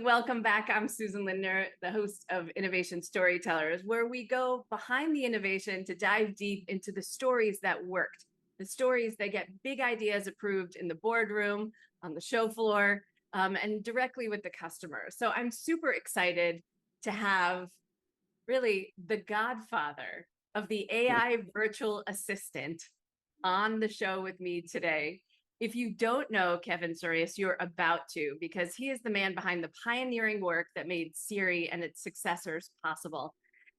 Welcome back. I'm Susan Lindner, the host of Innovation Storytellers, where we go behind the innovation to dive deep into the stories that worked, the stories that get big ideas approved in the boardroom, on the show floor, and directly with the customer. So I'm super excited to have really the godfather of the AI virtual assistant on the show with me today. If you don't know Kevin Surace, you're about to, because he is the man behind the pioneering work that made Siri and its successors possible.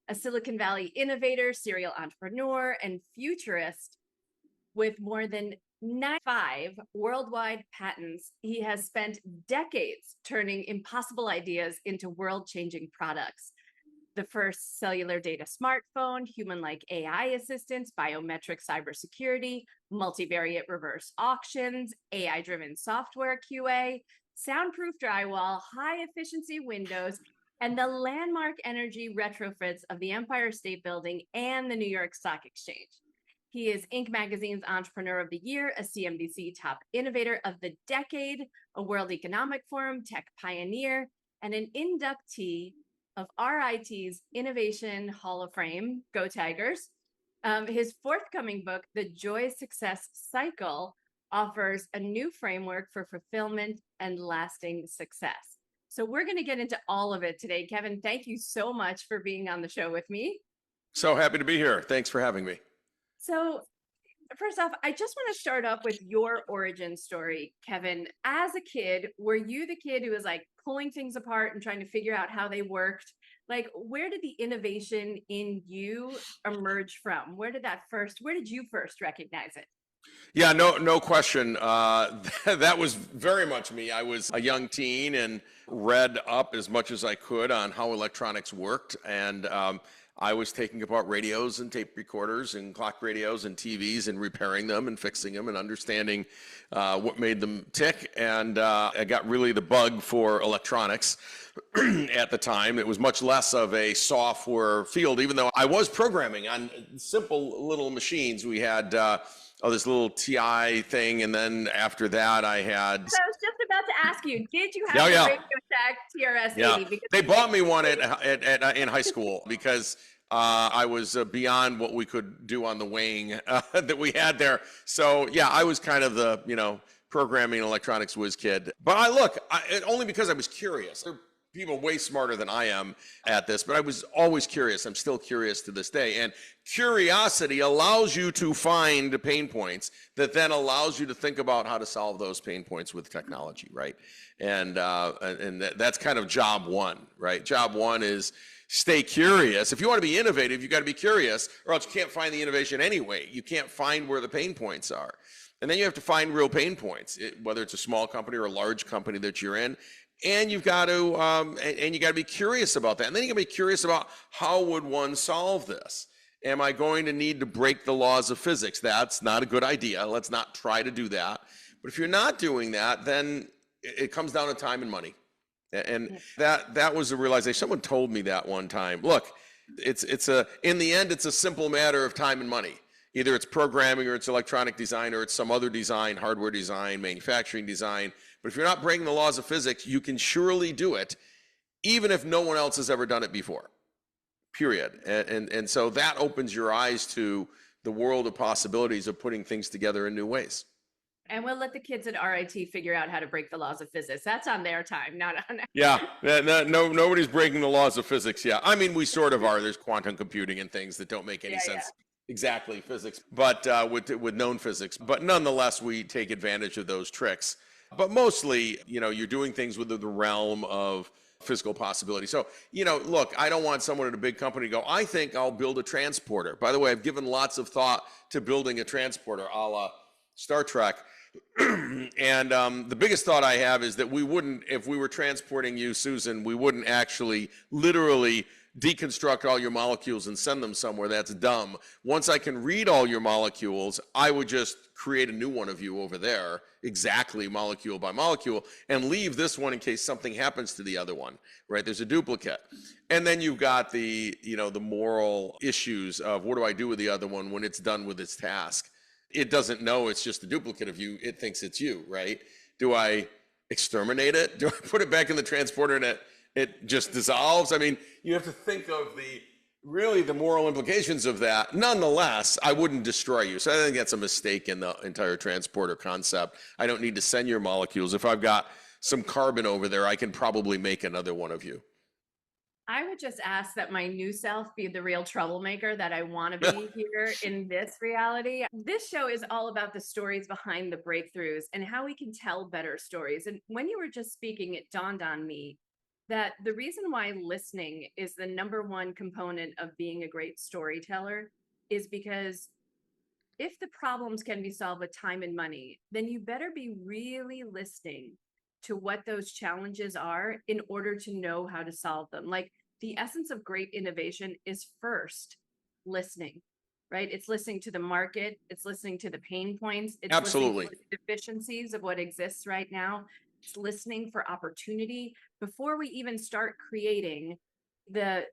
A Silicon Valley innovator, serial entrepreneur, and futurist with more than 95 worldwide patents, he has spent decades turning impossible ideas into world-changing products. The first cellular data smartphone, human-like AI assistants, biometric cybersecurity, multivariate reverse auctions, AI-driven software QA, soundproof drywall, high-efficiency windows, and the landmark energy retrofits of the Empire State Building and the New York Stock Exchange. He is Inc. Magazine's Entrepreneur of the Year, a CNBC Top Innovator of the Decade, a World Economic Forum Tech Pioneer, and an inductee of RIT's Innovation Hall of Fame, Go Tigers. His forthcoming book, The Joy Success Cycle, offers a new framework for fulfillment and lasting success. So we're going to get into all of it today. Kevin, thank you so much for being on the show with me. So happy to be here. Thanks for having me. So first off, I just want to start off with your origin story, Kevin. As a kid, were you the kid who was like pulling things apart and trying to figure out how they worked? Like, where did the innovation in you emerge from? Where did you first recognize it? Yeah, no question. That was very much me. I was a young teen and read up as much as I could on how electronics worked. And I was taking apart radios and tape recorders and clock radios and TVs and repairing them and fixing them and understanding what made them tick. And I got really the bug for electronics at the time. It was much less of a software field, even though I was programming on simple little machines. We had this little TI thing, and then after that I had... So I was just about to ask you, did you have the Radio Shack TRS-80? Yeah, Because they bought me one in high school because I was beyond what we could do on the weighing that we had there. So yeah, I was kind of the programming electronics whiz kid. But only because I was curious. There are people way smarter than I am at this, but I was always curious. I'm still curious to this day. And curiosity allows you to find pain points that then allows you to think about how to solve those pain points with technology, right? And that's kind of job one, right? Job one is stay curious. If you want to be innovative, you got to be curious, or else you can't find the innovation anyway. You can't find where the pain points are. And then you have to find real pain points, whether it's a small company or a large company that you're in. And you've got to be curious about that. And then you got to be curious about how would one solve this? Am I going to need to break the laws of physics? That's not a good idea. Let's not try to do that. But if you're not doing that, then it comes down to time and money. And that was a realization. Someone told me that one time. Look, in the end, it's a simple matter of time and money. Either it's programming or it's electronic design or it's some other design, hardware design, manufacturing design. But if you're not breaking the laws of physics, you can surely do it, even if no one else has ever done it before, period. And so that opens your eyes to the world of possibilities of putting things together in new ways. And we'll let the kids at RIT figure out how to break the laws of physics. That's on their time, not on ours. Yeah, nobody's breaking the laws of physics. Yeah, I mean, we sort of are. There's quantum computing and things that don't make any sense. Exactly, physics, but with known physics. But nonetheless, we take advantage of those tricks. But mostly, you're doing things within the realm of physical possibility. So, look, I don't want someone at a big company to go, I think I'll build a transporter. By the way, I've given lots of thought to building a transporter a la Star Trek. And the biggest thought I have is that we wouldn't, if we were transporting you, Susan, we wouldn't actually literally deconstruct all your molecules and send them somewhere. That's dumb. Once I can read all your molecules, I would just create a new one of you over there, exactly molecule by molecule, and leave this one in case something happens to the other one, right? There's a duplicate. And then you've got the moral issues of what do I do with the other one when it's done with its task? It doesn't know it's just a duplicate of you. It thinks it's you, right? Do I exterminate it? Do I put it back in the transporter and it just dissolves? I mean, you have to think of the moral implications of that. Nonetheless, I wouldn't destroy you. So I think that's a mistake in the entire transporter concept. I don't need to send your molecules. If I've got some carbon over there, I can probably make another one of you. I would just ask that my new self be the real troublemaker that I want to be here in this reality. This show is all about the stories behind the breakthroughs and how we can tell better stories. And when you were just speaking, it dawned on me that the reason why listening is the number one component of being a great storyteller is because if the problems can be solved with time and money, then you better be really listening to what those challenges are in order to know how to solve them. Like the essence of great innovation is first listening, right? It's listening to the market, it's listening to the pain points, it's Absolutely. listening to the deficiencies of what exists right now. It's listening for opportunity before we even start creating. The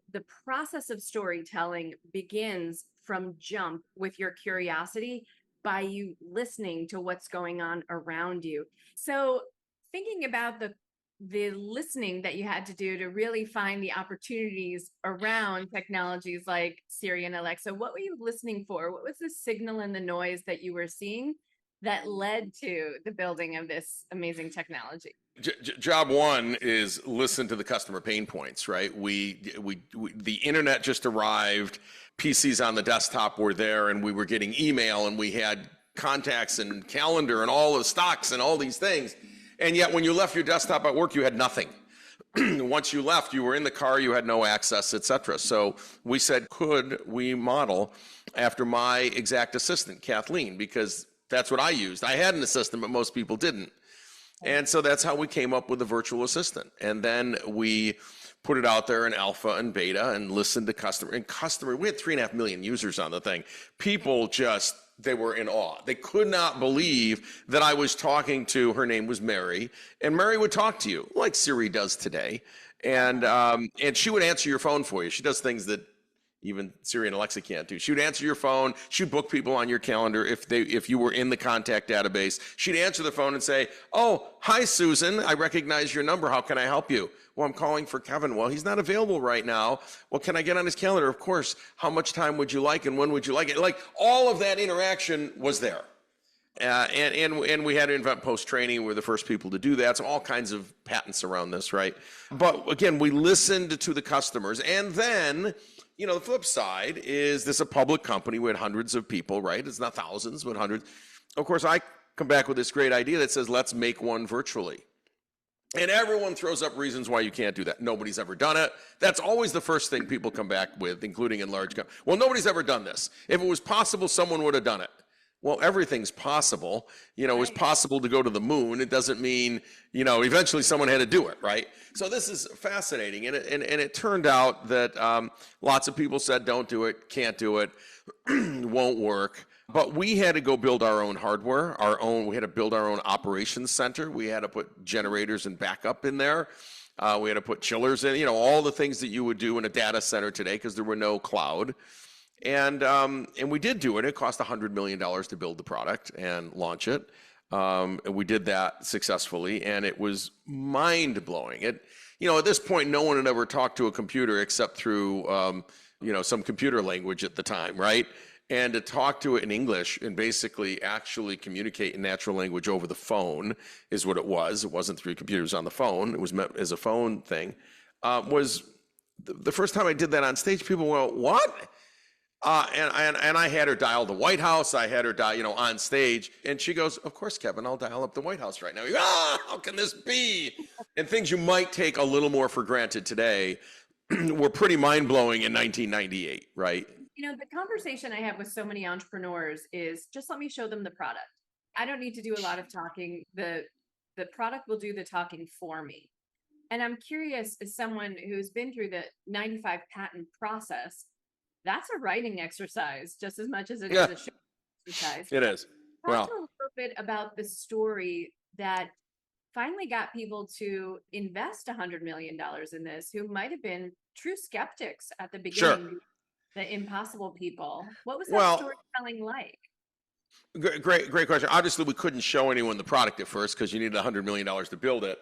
process of storytelling begins from jump with your curiosity by you listening to what's going on around you. So thinking about the listening that you had to do to really find the opportunities around technologies like Siri and Alexa, what were you listening for? What was the signal and the noise that you were seeing that led to the building of this amazing technology? Job one is listen to the customer pain points, right? The internet just arrived, PCs on the desktop were there, and we were getting email, and we had contacts and calendar and all the stocks and all these things. And yet when you left your desktop at work, you had nothing. Once you left, you were in the car, you had no access, etc. So we said, could we model after my exact assistant, Kathleen, because that's what I used. I had an assistant, but most people didn't. And so that's how we came up with the virtual assistant. And then we put it out there in alpha and beta and listened to customer. We had 3.5 million users on the thing. People just, they were in awe. They could not believe that I was talking to, her name was Mary, and Mary would talk to you like Siri does today. And she would answer your phone for you. She does things that even Siri and Alexa can't do. She would answer your phone. She'd book people on your calendar if you were in the contact database. She'd answer the phone and say, "Oh, hi, Susan. I recognize your number. How can I help you?" "Well, I'm calling for Kevin." "Well, he's not available right now." "Well, can I get on his calendar?" "Of course." "How much time would you like and when would you like it?" Like all of that interaction was there. And we had to invent post-training. We were the first people to do that. So all kinds of patents around this, right? But again, we listened to the customers. And then, the flip side is this a public company with hundreds of people, right? It's not thousands, but hundreds. Of course, I come back with this great idea that says, let's make one virtually. And everyone throws up reasons why you can't do that. Nobody's ever done it. That's always the first thing people come back with, including in large companies. Well, nobody's ever done this. If it was possible, someone would have done it. Well, everything's possible. It was possible to go to the moon. It doesn't mean, eventually someone had to do it, right? So this is fascinating. And it turned out that lots of people said, don't do it, can't do it, won't work. But we had to go build our own hardware, we had to build our own operations center. We had to put generators and backup in there. We had to put chillers in, all the things that you would do in a data center today because there were no cloud. And we did do it. It cost $100 million to build the product and launch it. And we did that successfully, and it was mind-blowing. At this point, no one had ever talked to a computer except through, some computer language at the time, right? And to talk to it in English and basically actually communicate in natural language over the phone is what it was. It wasn't through computers on the phone. It was meant as a phone thing. Was the first time I did that on stage, people went, "What?" And I had her dial the White House. I had her dial, on stage. And she goes, "Of course, Kevin, I'll dial up the White House right now." You go, how can this be? And things you might take a little more for granted today were pretty mind-blowing in 1998, right? The conversation I have with so many entrepreneurs is just let me show them the product. I don't need to do a lot of talking. The product will do the talking for me. And I'm curious, as someone who's been through the 95 patent process, that's a writing exercise just as much as it is a show exercise. It is. Talk a little bit about the story that finally got people to invest $100 million in this, who might have been true skeptics at the beginning, the impossible people. What was that storytelling like? Great question. Obviously, we couldn't show anyone the product at first because you needed $100 million to build it.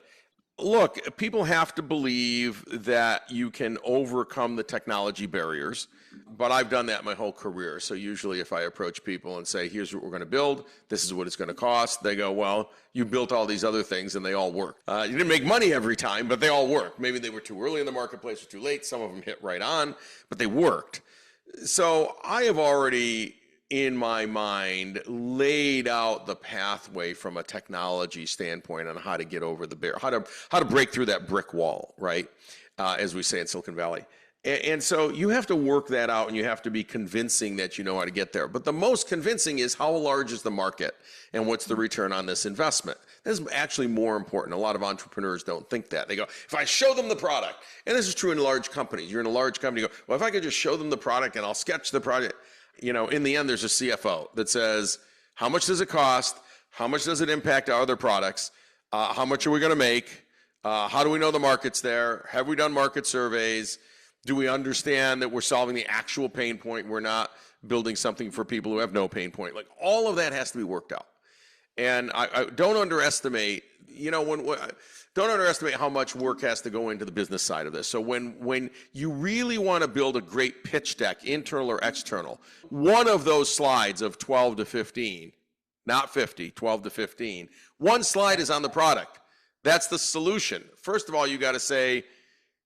Look, people have to believe that you can overcome the technology barriers, but I've done that my whole career. So usually if I approach people and say, here's what we're going to build, this is what it's going to cost, they go, well, you built all these other things and they all work. You didn't make money every time, but they all work. Maybe they were too early in the marketplace or too late. Some of them hit right on, but they worked. So I have already, in my mind, laid out the pathway from a technology standpoint on how to get over the barrier, how to break through that brick wall, right? As we say in Silicon Valley. And so you have to work that out, and you have to be convincing that you know how to get there. But the most convincing is how large is the market and what's the return on this investment. This is actually more important. A lot of entrepreneurs don't think that. They go, if I show them the product, and this is true in large companies. You're in a large company, you go, well, if I could just show them the product and I'll sketch the project. You know, in the end, there's a CFO that says, how much does it cost? How much does it impact our other products? How much are we going to make? How do we know the market's there? Have we done market surveys? Do we understand that we're solving the actual pain point? We're not building something for people who have no pain point. Like, all of that has to be worked out. And I don't underestimate, don't underestimate how much work has to go into the business side of this. So when you really want to build a great pitch deck, internal or external, one of those slides of 12 to 15, not 50, 12 to 15, one slide is on the product. That's the solution. First of all, you got to say,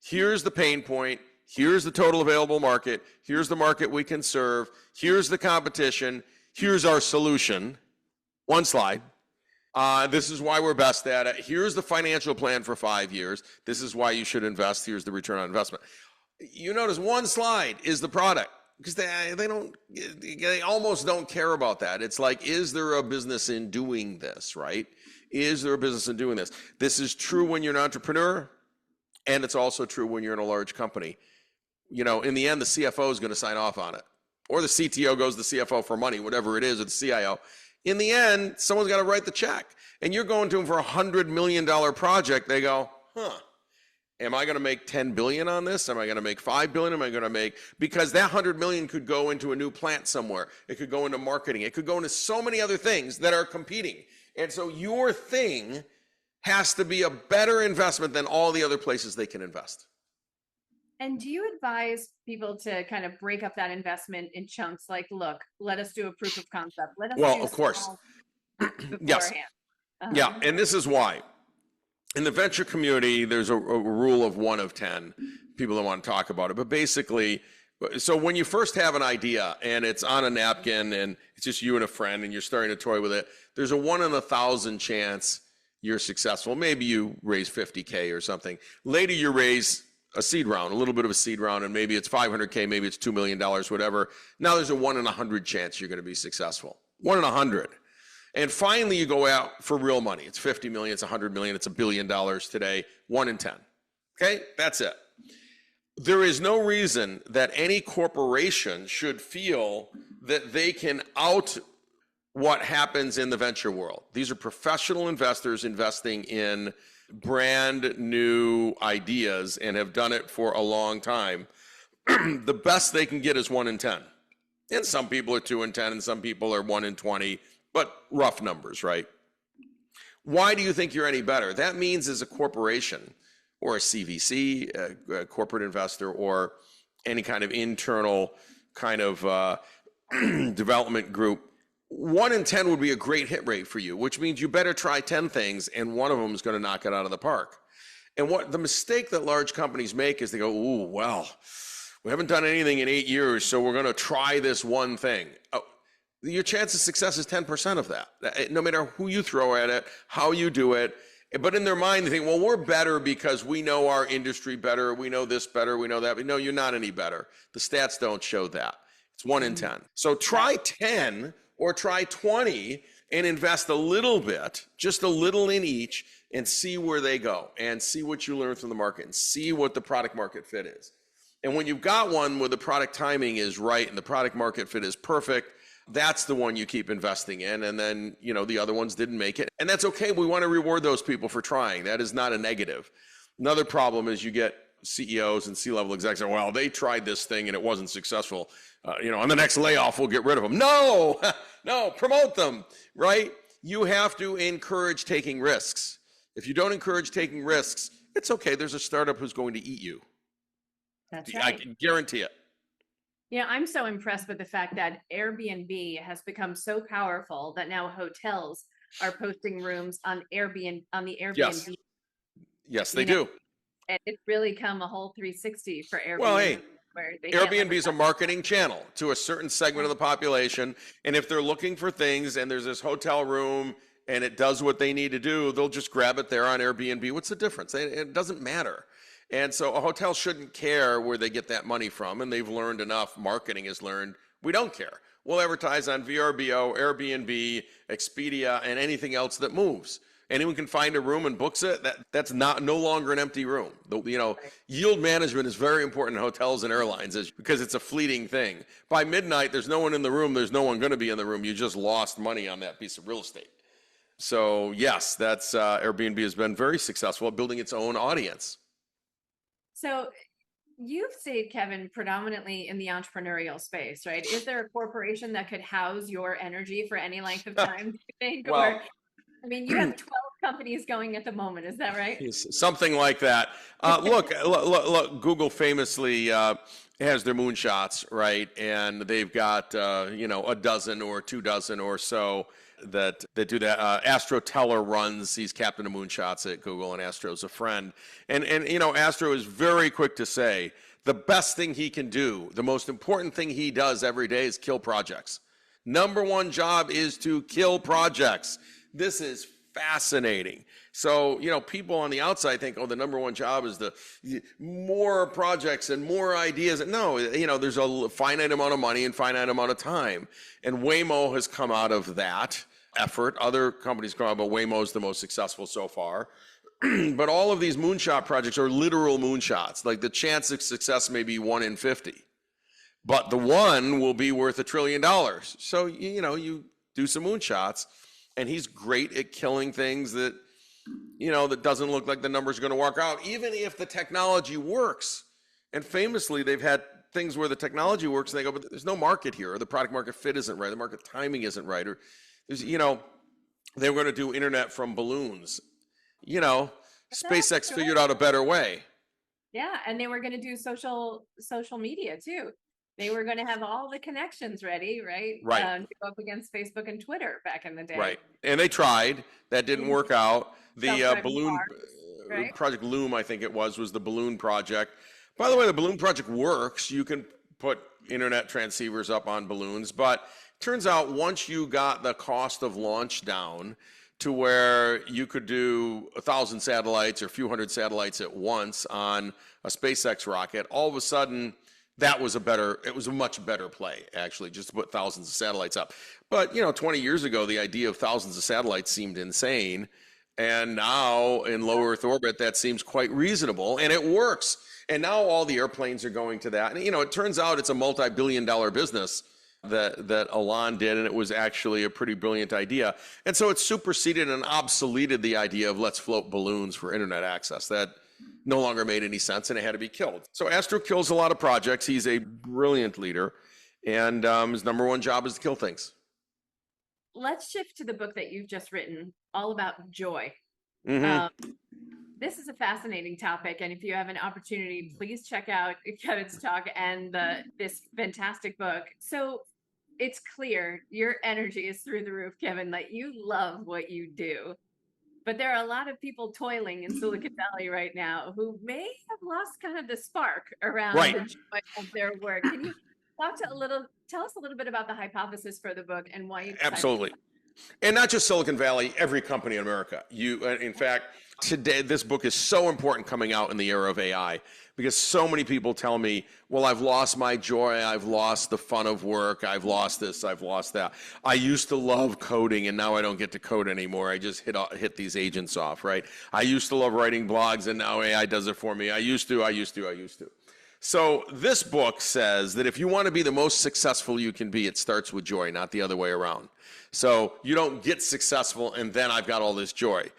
here's the pain point. Here's the total available market. Here's the market we can serve. Here's the competition. Here's our solution. One slide. This is why we're best at it. Here's the financial plan for 5 years. This is why you should invest. Here's the return on investment. You notice one slide is the product, because they almost don't care about that. It's like, is there a business in doing this, right? Is there a business in doing this? This is true when you're an entrepreneur, and it's also true when you're in a large company. You know, in the end, the CFO is going to sign off on it, or the CTO goes to the CFO for money, whatever it is, or the CIO. In the end, someone's got to write the check, and you're going to them for a $100 million project. They go, am I going to make 10 billion on this? Am I going to make 5 billion? Am I going to make, because that 100 million could go into a new plant somewhere. It could go into marketing. It could go into so many other things that are competing. And so your thing has to be a better investment than all the other places they can invest. And do you advise people to kind of break up that investment in chunks? Like, look, let us do a proof of concept. Let us do of course. Yes. Uh-huh. And this is why. In the venture community, there's a rule of 1 of 10. People don't want to talk about it. But basically, so when you first have an idea and it's on a napkin and it's just you and a friend and you're starting to toy with it, there's a 1 in 1,000 chance you're successful. Maybe you raise 50K or something. Later, you raise a seed round, a little bit of a seed round, and maybe it's 500K, maybe it's $2 million, whatever. Now there's a 1 in 100 chance you're going to be successful. 1 in 100. And finally, you go out for real money. It's 50 million, it's 100 million, it's $1 billion today, 1 in 10. Okay, that's it. There is no reason that any corporation should feel that they can out what happens in the venture world. These are professional investors investing in brand new ideas and have done it for a long time. The best they can get is 1 in 10. And some people are 2 in 10 and some people are 1 in 20, but rough numbers, right? Why do you think you're any better? That means as a corporation or a CVC, a corporate investor, or any kind of internal kind of development group, 1 in 10 would be a great hit rate for you, which means you better try 10 things and one of them is going to knock it out of the park. And what the mistake that large companies make is they go, ooh, well, we haven't done anything in 8 years, so we're going to try this one thing. Your chance of success is 10% of that, no matter who you throw at it, how you do it. But in their mind, they think, well, we're better because we know our industry better, we know this better, we know that. But no, you're not any better. The stats don't show that. It's 1 in 10. So try 10 or try 20 and invest a little bit, just a little in each, and see where they go and see what you learn from the market and see what the product market fit is. And when you've got one where the product timing is right and the product market fit is perfect, that's the one you keep investing in. And then, the other ones didn't make it. And that's okay. We want to reward those people for trying. That is not a negative. Another problem is you get CEOs and C-level execs are, well, they tried this thing and it wasn't successful. On the next layoff, we'll get rid of them. No, no, promote them, right? You have to encourage taking risks. If you don't encourage taking risks, it's okay. There's a startup who's going to eat you. That's I right. can guarantee it. Yeah, I'm so impressed with the fact that Airbnb has become so powerful that now hotels are posting rooms on Airbnb on the Airbnb. Yes, they do. And it's really come a whole 360 for Airbnb. Well, hey, where they Airbnb is a marketing channel to a certain segment of the population. And if they're looking for things and there's this hotel room and it does what they need to do, they'll just grab it there on Airbnb. What's the difference? It doesn't matter. And so a hotel shouldn't care where they get that money from. And they've learned enough. Marketing has learned we don't care. We'll advertise on VRBO, Airbnb, Expedia, and anything else that moves. Anyone can find a room and books it. That's no longer an empty room. Yield management is very important in hotels and airlines because it's a fleeting thing. By midnight, there's no one in the room. There's no one going to be in the room. You just lost money on that piece of real estate. So yes, that's Airbnb has been very successful at building its own audience. So you've stayed, Kevin, predominantly in the entrepreneurial space, right? Is there a corporation that could house your energy for any length of time, do you think? Well, Or, I mean, you have 12 companies going at the moment, is that right? Something like that. Look, Google famously has their moonshots, right? And they've got, a dozen or 2 dozen or so that do that. Astro Teller runs, he's captain of moonshots at Google, and Astro's a friend. And Astro is very quick to say the best thing he can do, the most important thing he does every day is kill projects. Number one job is to kill projects. This is fascinating. So, people on the outside think, the number one job is the more projects and more ideas. No, there's a finite amount of money and finite amount of time. And Waymo has come out of that effort. Other companies come out, but Waymo is the most successful so far. But all of these moonshot projects are literal moonshots. Like the chance of success may be 1 in 50, but the one will be worth $1 trillion. So, you do some moonshots, and he's great at killing things that, that doesn't look like the numbers are going to work out, even if the technology works. And famously, they've had things where the technology works, and they go, but there's no market here, or the product market fit isn't right, the market timing isn't right, or there's, they were going to do internet from balloons. SpaceX figured out a better way. Yeah, and they were going to do social media too. They were going to have all the connections ready, right? Right. To go up against Facebook and Twitter back in the day. Right. And they tried. That didn't work out. The balloon right? Project Loom, I think it was the balloon project. By the way, the balloon project works. You can put internet transceivers up on balloons, but it turns out once you got the cost of launch down to where you could do 1,000 satellites or a few hundred satellites at once on a SpaceX rocket, all of a sudden it was a much better play, actually, just to put thousands of satellites up. But, 20 years ago, the idea of thousands of satellites seemed insane. And now in low Earth orbit, that seems quite reasonable, and it works. And now all the airplanes are going to that. And, it turns out it's a multi-billion-dollar business that Elon did, and it was actually a pretty brilliant idea. And so it superseded and obsoleted the idea of let's float balloons for internet access. That no longer made any sense, and it had to be killed. So Astro kills a lot of projects. He's a brilliant leader, and his number one job is to kill things. Let's shift to the book that you've just written, all about joy. Mm-hmm. This is a fascinating topic, and if you have an opportunity, please check out Kevin's talk and this fantastic book. So it's clear your energy is through the roof, Kevin, that you love what you do. But there are a lot of people toiling in Silicon Valley right now who may have lost kind of the spark around the joy of their work. Can you tell us a little bit about the hypothesis for the book and why you decided? Absolutely. And not just Silicon Valley, every company in America. In fact, today, this book is so important coming out in the era of AI because so many people tell me, well, I've lost my joy. I've lost the fun of work. I've lost this. I've lost that. I used to love coding, and now I don't get to code anymore. I just hit these agents off, right? I used to love writing blogs, and now AI does it for me. I used to. So this book says that if you want to be the most successful you can be, it starts with joy, not the other way around. So you don't get successful, and then I've got all this joy.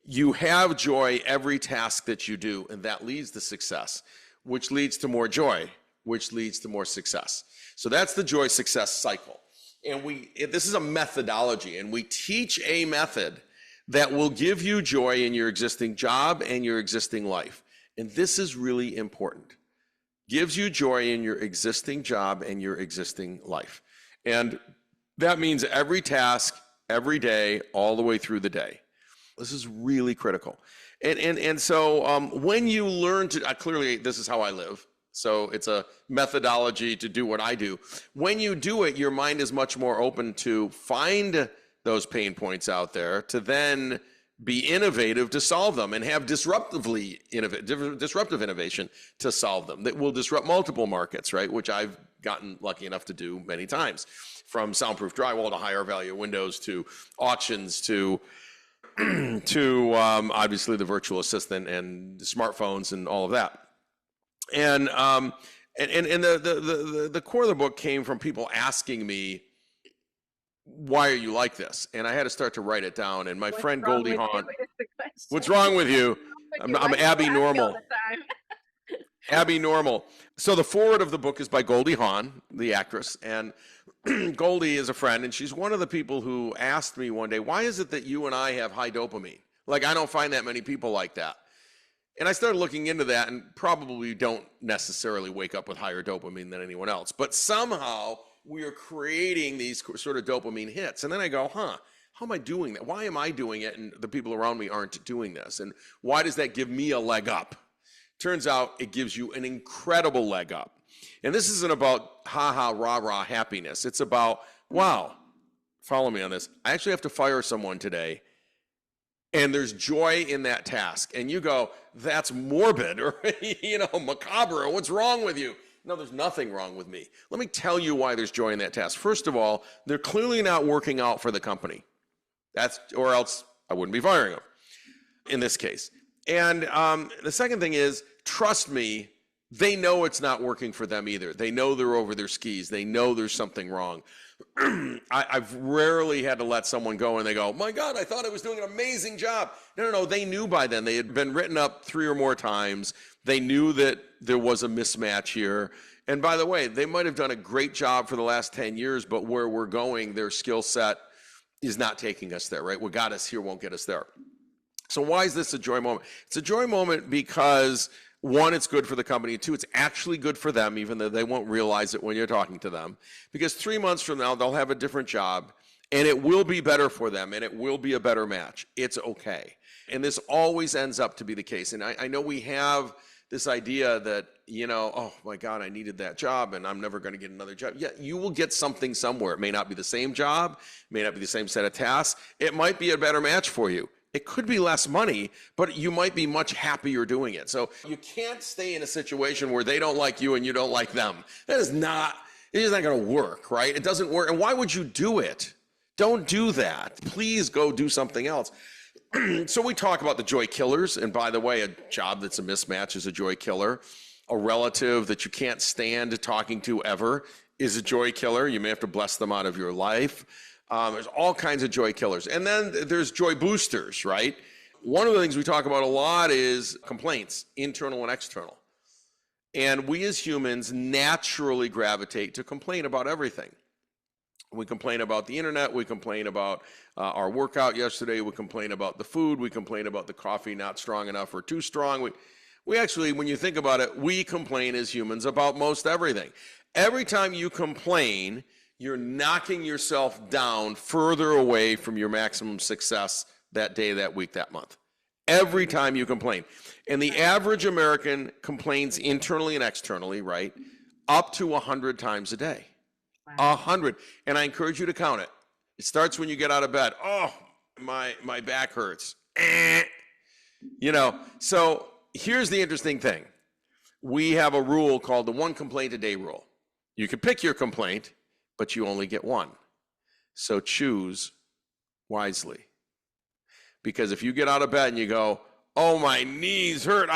You have joy every task that you do, and that leads to success, which leads to more joy, which leads to more success. So that's the joy success cycle. And this is a methodology, and we teach a method that will give you joy in your existing job and your existing life. And this is really important. Gives you joy in your existing job and your existing life. And that means every task, every day, all the way through the day. This is really critical. And so when you learn to, clearly this is how I live. So it's a methodology to do what I do. When you do it, your mind is much more open to find those pain points out there, to then be innovative to solve them, and have disruptive innovation to solve them that will disrupt multiple markets, right? Which I've gotten lucky enough to do many times, from soundproof drywall to higher value windows to auctions to obviously the virtual assistant and smartphones and all of that. And the core of the book came from people asking me, why are you like this? And I had to start to write it down. And my friend Goldie Hawn, what's wrong with you? I'm Abby Normal. Abby Normal. So the foreword of the book is by Goldie Hawn, the actress. And Goldie is a friend, and she's one of the people who asked me one day, why is it that you and I have high dopamine? Like, I don't find that many people like that. And I started looking into that, and probably don't necessarily wake up with higher dopamine than anyone else. But somehow we are creating these sort of dopamine hits. And then I go, how am I doing that? Why am I doing it and the people around me aren't doing this? And why does that give me a leg up? Turns out it gives you an incredible leg up. And this isn't about ha-ha, rah-rah happiness. It's about, wow, follow me on this. I actually have to fire someone today, and there's joy in that task. And you go, that's morbid, or macabre, or what's wrong with you? No, there's nothing wrong with me. Let me tell you why there's joy in that task. First of all, they're clearly not working out for the company. Or else I wouldn't be firing them in this case. And the second thing is, trust me, they know it's not working for them either. They know they're over their skis. They know there's something wrong. I've rarely had to let someone go and they go, my God, I thought I was doing an amazing job. No. They knew by then. They had been written up 3 or more times. They knew that there was a mismatch here. And by the way, they might have done a great job for the last 10 years, but where we're going, their skill set is not taking us there, right? What got us here won't get us there. So why is this a joy moment? It's a joy moment because, 1, it's good for the company. 2, it's actually good for them, even though they won't realize it when you're talking to them. Because 3 months from now, they'll have a different job, and it will be better for them, and it will be a better match. It's okay. And this always ends up to be the case. And I know we have this idea that, oh my God, I needed that job, and I'm never going to get another job. Yeah, you will get something somewhere. It may not be the same job, it may not be the same set of tasks. It might be a better match for you. It could be less money, but you might be much happier doing it. So you can't stay in a situation where they don't like you and you don't like them. It's just not going to work, right? It doesn't work. And why would you do it? Don't do that. Please go do something else. So we talk about the joy killers. And by the way, a job that's a mismatch is a joy killer. A relative that you can't stand talking to ever is a joy killer. You may have to bless them out of your life. There's all kinds of joy killers. And then there's joy boosters, right? One of the things we talk about a lot is complaints, internal and external. And we as humans naturally gravitate to complain about everything. We complain about the internet. We complain about our workout yesterday. We complain about the food. We complain about the coffee not strong enough or too strong. We actually, when you think about it, we complain as humans about most everything. Every time you complain, you're knocking yourself down further away from your maximum success that day, that week, that month. Every time you complain. And the average American complains internally and externally, right? Up to 100 times a day. 100. And I encourage you to count it. It starts when you get out of bed. Oh, my back hurts. So here's the interesting thing. We have a rule called the 1 complaint a day rule. You can pick your complaint, but you only get 1. So choose wisely. Because if you get out of bed and you go, oh, my knees hurt,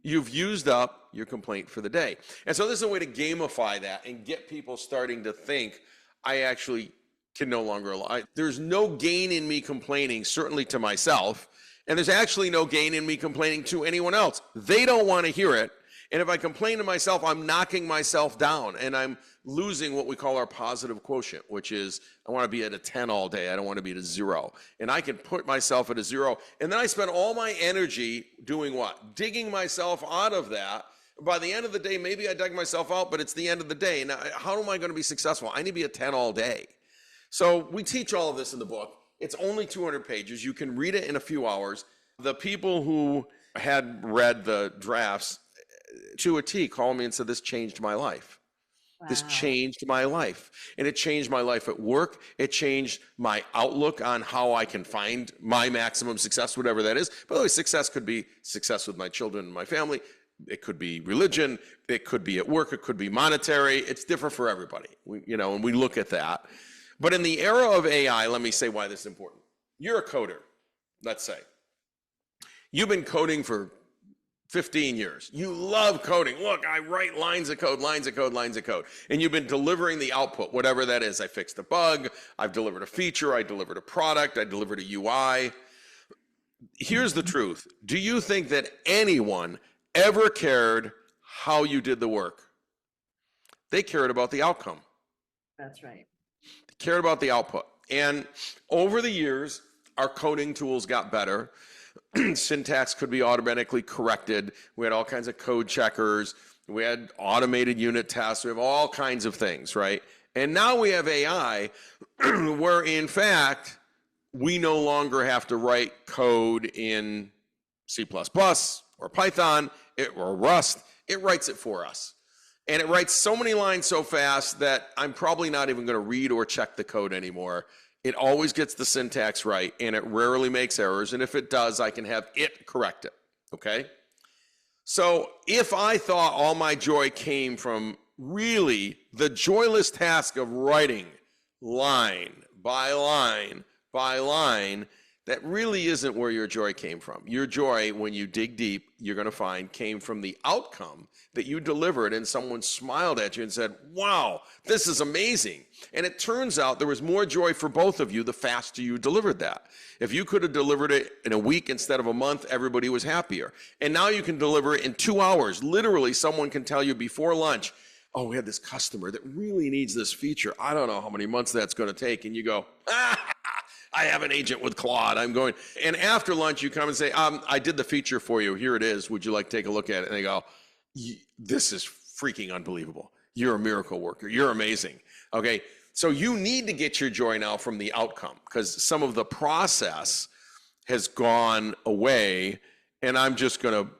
you've used up your complaint for the day. And so this is a way to gamify that and get people starting to think, I actually can no longer allow. There's no gain in me complaining, certainly to myself, and there's actually no gain in me complaining to anyone else. They don't want to hear it. And if I complain to myself, I'm knocking myself down and I'm losing what we call our positive quotient, which is I want to be at a 10 all day. I don't want to be at a 0. And I can put myself at a 0. And then I spend all my energy doing what? Digging myself out of that. By the end of the day, maybe I dug myself out, but it's the end of the day. Now, how am I going to be successful? I need to be a 10 all day. So we teach all of this in the book. It's only 200 pages. You can read it in a few hours. The people who had read the drafts to a T called me and said, this changed my life. Wow. This changed my life. And it changed my life at work. It changed my outlook on how I can find my maximum success, whatever that is. By the way, success could be success with my children and my family. It could be religion. It could be at work. It could be monetary. It's different for everybody, and we look at that. But in the era of AI, let me say why this is important. You're a coder, let's say. You've been coding for 15 years. You love coding. Look, I write lines of code, lines of code, lines of code. And you've been delivering the output, whatever that is. I fixed a bug. I've delivered a feature. I delivered a product. I delivered a UI. Here's the truth. Do you think that anyone ever cared how you did the work? They cared about the outcome. That's right. They cared about the output. And over the years, our coding tools got better. Syntax could be automatically corrected. We had all kinds of code checkers. We had automated unit tests. We have all kinds of things, right? And now we have AI where, in fact, we no longer have to write code in C++ or Python or Rust. It writes it for us. And it writes so many lines so fast that I'm probably not even going to read or check the code anymore. It always gets the syntax right, and it rarely makes errors. And if it does, I can have it correct it, okay? So if I thought all my joy came from really the joyless task of writing line by line by line, that really isn't where your joy came from. Your joy, when you dig deep, you're going to find came from the outcome that you delivered and someone smiled at you and said, wow, this is amazing. And it turns out there was more joy for both of you the faster you delivered that. If you could have delivered it in a week instead of a month, everybody was happier. And now you can deliver it in 2 hours. Literally, someone can tell you before lunch, oh, we have this customer that really needs this feature. I don't know how many months that's going to take. And you go, I have an agent with Claude. I'm going. And after lunch, you come and say, I did the feature for you. Here it is. Would you like to take a look at it? And they go, this is freaking unbelievable. You're a miracle worker. You're amazing. Okay. So you need to get your joy now from the outcome because some of the process has gone away. And I'm just going to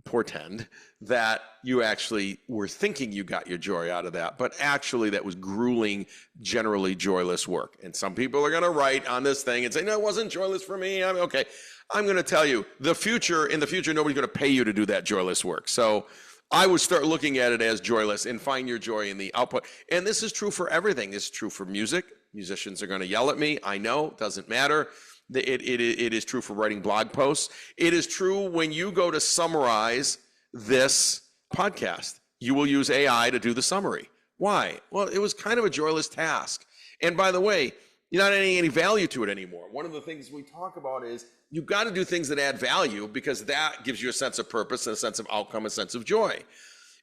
portend that you actually were thinking you got your joy out of that, but actually that was grueling, generally joyless work. And some people are going to write on this thing and say, no, it wasn't joyless for me. I'm okay. I'm going to tell you in the future, nobody's going to pay you to do that joyless work. So I would start looking at it as joyless and find your joy in the output. And this is true for everything. This is true for music. Musicians are going to yell at me. I know, doesn't matter. It is true for writing blog posts. It is true when you go to summarize this podcast. You will use AI to do the summary. Why? Well, it was kind of a joyless task. And by the way, you're not adding any value to it anymore. One of the things we talk about is you've got to do things that add value because that gives you a sense of purpose, and a sense of outcome, a sense of joy.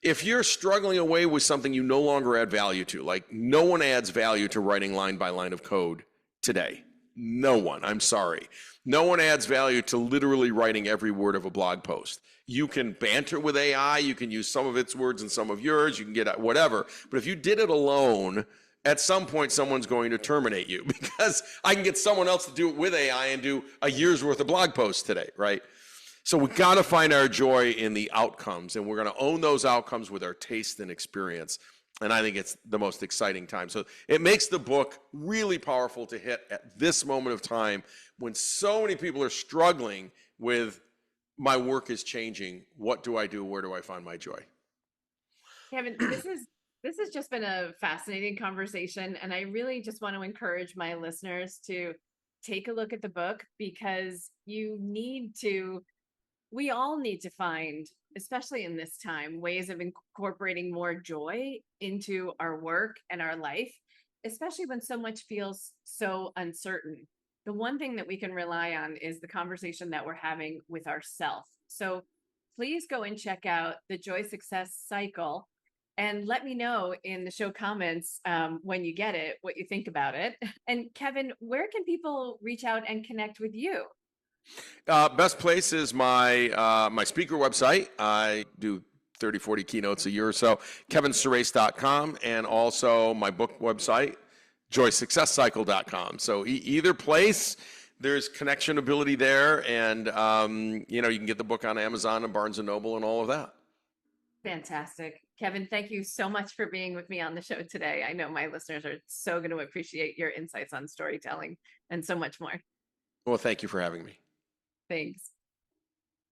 If you're struggling away with something you no longer add value to, like no one adds value to writing line by line of code today. No one, I'm sorry. No one adds value to literally writing every word of a blog post. You can banter with AI, you can use some of its words and some of yours, you can get whatever. But if you did it alone, at some point someone's going to terminate you because I can get someone else to do it with AI and do a year's worth of blog posts today, right? So we got to find our joy in the outcomes, and we're going to own those outcomes with our taste and experience. And I think it's the most exciting time. So it makes the book really powerful to hit at this moment of time when so many people are struggling with my work is changing. What do I do? Where do I find my joy? Kevin, this has just been a fascinating conversation. And I really just want to encourage my listeners to take a look at the book because we all need to find, especially in this time, ways of incorporating more joy into our work and our life, especially when so much feels so uncertain, the one thing that we can rely on is the conversation that we're having with ourselves. So please go and check out the Joy Success Cycle and let me know in the show comments when you get it, what you think about it. And Kevin, where can people reach out and connect with you? Best place is my speaker website. I do 30, 40 keynotes a year or so, kevinsurace.com, and also my book website, joysuccesscycle.com. So either place, there's connection ability there, and you can get the book on Amazon and Barnes & Noble and all of that. Fantastic. Kevin, thank you so much for being with me on the show today. I know my listeners are so going to appreciate your insights on storytelling and so much more. Well, thank you for having me. Thanks.